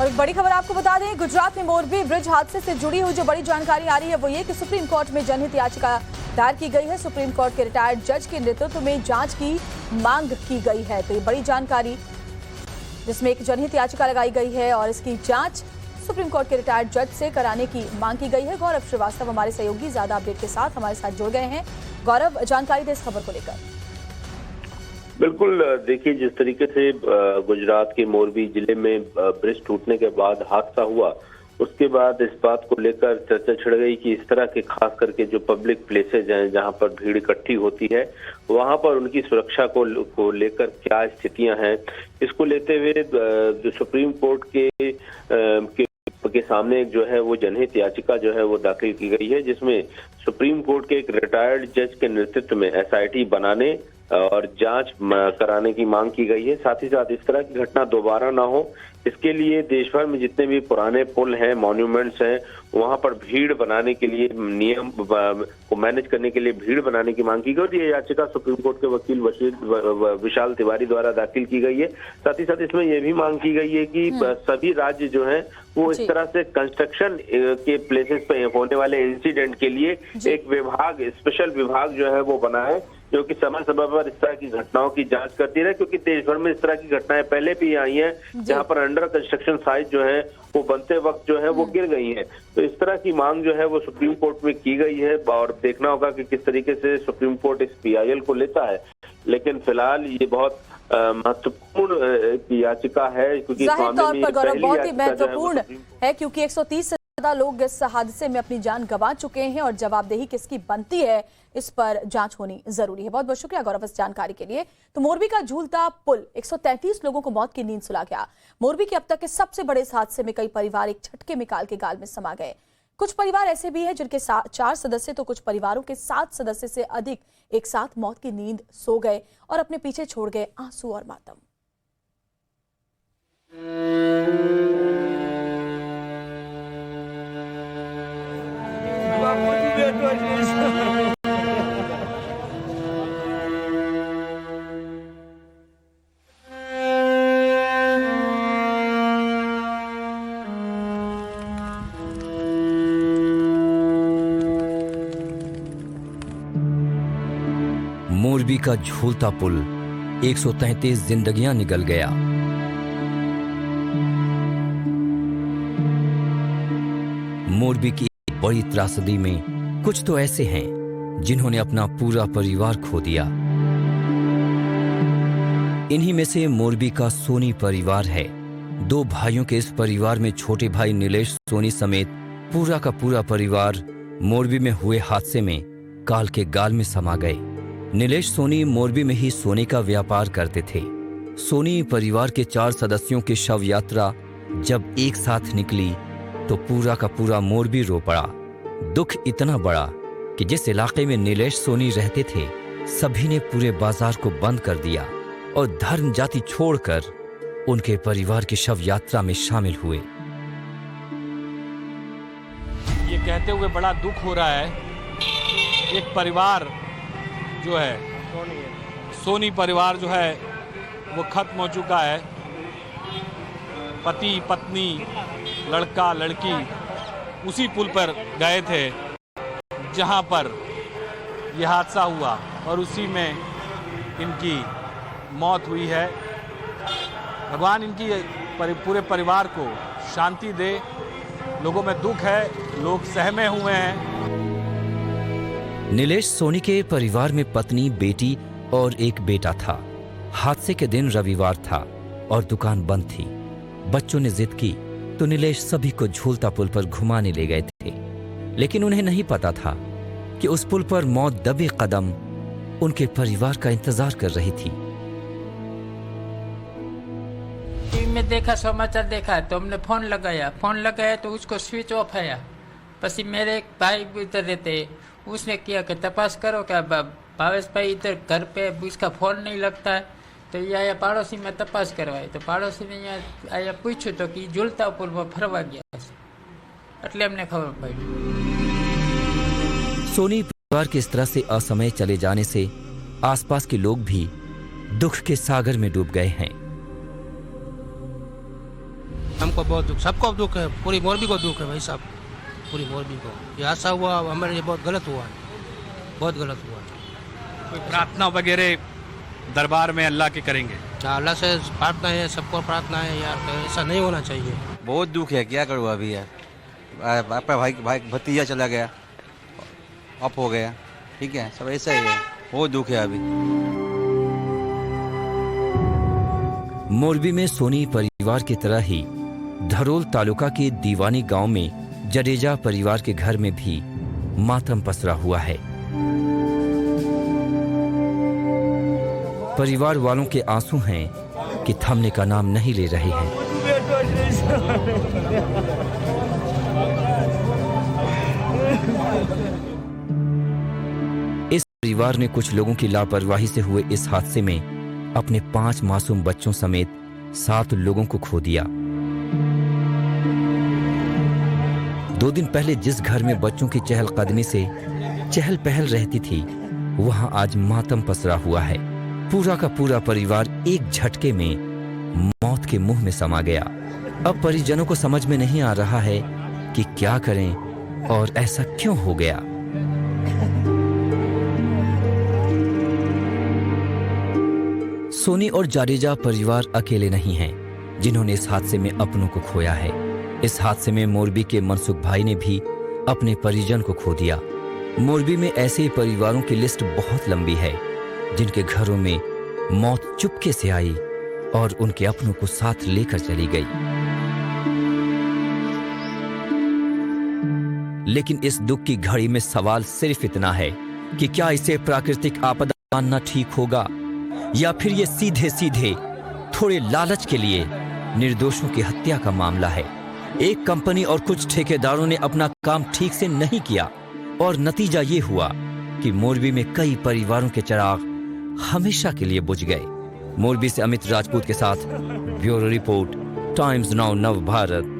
और एक बड़ी खबर आपको बता दें, गुजरात में मोरबी ब्रिज हादसे से जुड़ी हुई जो बड़ी जानकारी आ रही है वो ये कि सुप्रीम कोर्ट में जनहित याचिका दायर की गई है। सुप्रीम कोर्ट के रिटायर्ड जज के नेतृत्व में जांच की मांग की गई है। तो ये बड़ी जानकारी, जिसमें एक जनहित याचिका लगाई गई है और इसकी जांच सुप्रीम कोर्ट के रिटायर्ड जज से कराने की मांग की गई है। गौरव श्रीवास्तव हमारे सहयोगी ज्यादा अपडेट के साथ हमारे साथ जुड़ गए हैं। गौरव, जानकारी दे इस खबर को लेकर। बिल्कुल, देखिए जिस तरीके से गुजरात के मोरबी जिले में ब्रिज टूटने के बाद हादसा हुआ, उसके बाद इस बात को लेकर चर्चा छिड़ गई कि इस तरह के खास करके जो पब्लिक प्लेसेज हैं जहां पर भीड़ इकट्ठी होती है, वहां पर उनकी सुरक्षा को लेकर क्या स्थितियां हैं, इसको लेते हुए जो सुप्रीम कोर्ट के सामने जो है वो जनहित याचिका जो है वो दाखिल की गई है, जिसमें सुप्रीम कोर्ट के एक रिटायर्ड जज के नेतृत्व में एसआईटी बनाने और जांच कराने की मांग की गई है। साथ ही साथ इस तरह की घटना दोबारा ना हो, इसके लिए देश भर में जितने भी पुराने पुल हैं, मॉन्यूमेंट्स हैं, वहां पर भीड़ बनाने के लिए, नियम को मैनेज करने के लिए भीड़ बनाने की मांग की गई और ये याचिका सुप्रीम कोर्ट के वकील विशाल तिवारी द्वारा दाखिल की गई है। साथ ही साथ इसमें यह भी मांग की गई है कि सभी राज्य जो है वो इस तरह से कंस्ट्रक्शन के प्लेसेस पे होने वाले इंसिडेंट के लिए एक विभाग, स्पेशल विभाग जो है वो बनाए, जो कि समय समय पर इस तरह की घटनाओं की जांच करती रहे, क्योंकि देश भर में इस तरह की घटनाएं पहले भी आई हैं जहां पर अंडर कंस्ट्रक्शन साइट जो है वो बनते वक्त जो है वो गिर गई है। तो इस तरह की मांग जो है वो सुप्रीम कोर्ट में की गई है और देखना होगा कि किस तरीके से सुप्रीम कोर्ट इस पीआईएल को लेता है। लेकिन फिलहाल ये बहुत महत्वपूर्ण याचिका है, क्योंकि बहुत ही महत्वपूर्ण है, क्योंकि 130 से ज्यादा लोग इस हादसे में अपनी जान गंवा चुके हैं और जवाबदेही किसकी बनती है इस पर जांच होनी जरूरी है। बहुत बहुत शुक्रिया गौरव इस जानकारी के लिए। तो मोरबी का झूलता पुल 133 लोगों को मौत की नींद सुला गया। मोरबी के अब तक के सबसे बड़े इस हादसे में कई परिवार एक झटके में काल के गाल में समा गए। कुछ परिवार ऐसे भी हैं जिनके 4 सदस्य, तो कुछ परिवारों के 7 सदस्य से अधिक एक साथ मौत की नींद सो गए और अपने पीछे छोड़ गए आंसू और मातम। मोरबी का झूलता पुल, 133 जिंदगियां निगल गया। मोरबी की बड़ी त्रासदी में कुछ तो ऐसे हैं जिन्होंने अपना पूरा परिवार खो दिया। इन्हीं में से मोरबी का सोनी परिवार है। 2 भाइयों के इस परिवार में छोटे भाई नीलेश सोनी समेत पूरा का पूरा परिवार मोरबी में हुए हादसे में काल के गाल में समा गए। नीलेश सोनी मोरबी में ही सोने का व्यापार करते थे। सोनी परिवार के 4 सदस्यों की शव यात्रा जब एक साथ निकली तो पूरा का पूरा मोरबी रो पड़ा। दुख इतना बड़ा कि जिस इलाके में नीलेश सोनी रहते थे, सभी ने पूरे बाजार को बंद कर दिया और धर्म जाति छोड़कर उनके परिवार की शव यात्रा में शामिल हुए। ये कहते हुए बड़ा दुख हो रहा है, एक परिवार जो है सोनी परिवार जो है वो खत्म हो चुका है। पति पत्नी लड़का लड़की उसी पुल पर गए थे जहां पर यह हादसा हुआ और उसी में इनकी मौत हुई है। भगवान इनकी पूरे परिवार को शांति दे। लोगों में दुख है, लोग सहमे हुए हैं। नीलेश सोनी के परिवार में पत्नी, बेटी और एक बेटा था। हादसे के दिन रविवार था और दुकान बंद थी। बच्चों ने जिद की तो नीलेश सभी को झूलता पुल पर घुमाने ले गए थे, लेकिन उन्हें नहीं पता था कि उस पुल पर मौत दबे कदम उनके परिवार का इंतजार कर रही थी। टीवी में देखा, समाचार देखा तो हमने फोन लगाया तो उसको स्विच ऑफ आया। पसी मेरे एक भाई इधर रहते, उसने किया कि तपास करो क्या भावेश भाई इधर घर पे उसका फोन नहीं लगता है, तो ये आया पड़ोसी में तपास करवाई। तो पड़ोसी ने यहाँ आया पूछू तो कि झूलता पुल पर फरवा गया, એટલે हमने खबर पड़ी। सोनी परिवार के इस तरह से असमय चले जाने से आसपास के लोग भी दुख के सागर में डूब गए हैं। हमको बहुत दुख, सबको दुख है, पूरी मोरबी को दुख है भाई साहब, पूरी मोरबी को। ये ऐसा हुआ हमारे लिए बहुत गलत हुआ है, बहुत गलत हुआ है। कोई प्रार्थना वगैरह दरबार में अल्लाह के करेंगे? अल्लाह से प्रार्थना है, सबको प्रार्थना है यार, तो ऐसा नहीं होना चाहिए। बहुत दुख है, क्या करूँ अभी यार, आपका भाई भतीजा चला गया, अप हो गया, ठीक है, सब ऐसा ही है, बहुत दुख है अभी। मोरबी में सोनी परिवार की तरह ही धरोल तालुका के दीवानी गांव में जडेजा परिवार के घर में भी मातम पसरा हुआ है। परिवार वालों के आंसू हैं कि थमने का नाम नहीं ले रहे हैं। इस परिवार ने कुछ लोगों की लापरवाही से हुए इस हादसे में अपने 5 मासूम बच्चों समेत 7 लोगों को खो दिया। 2 दिन पहले जिस घर में बच्चों की चहलकदमी से चहल पहल रहती थी, वहां आज मातम पसरा हुआ है। पूरा का पूरा परिवार एक झटके में मौत के मुंह में समा गया। अब परिजनों को समझ में नहीं आ रहा है कि क्या करें और ऐसा क्यों हो गया। सोनी और जाडेजा परिवार अकेले नहीं हैं जिन्होंने इस हादसे में अपनों को खोया है। इस हादसे में मोरबी के मनसुख भाई ने भी अपने परिजन को खो दिया। मोरबी में ऐसे परिवारों की लिस्ट बहुत लंबी है जिनके घरों में मौत चुपके से आई और उनके अपनों को साथ लेकर चली गई। लेकिन इस दुख की घड़ी में सवाल सिर्फ इतना है कि क्या इसे प्राकृतिक आपदा मानना ठीक होगा या फिर ये सीधे सीधे थोड़े लालच के लिए निर्दोषों की हत्या का मामला है। एक कंपनी और कुछ ठेकेदारों ने अपना काम ठीक से नहीं किया और नतीजा ये हुआ कि मोरबी में कई परिवारों के चिराग हमेशा के लिए बुझ गए। मोरबी से अमित राजपूत के साथ ब्यूरो रिपोर्ट, टाइम्स नाउ नव भारत।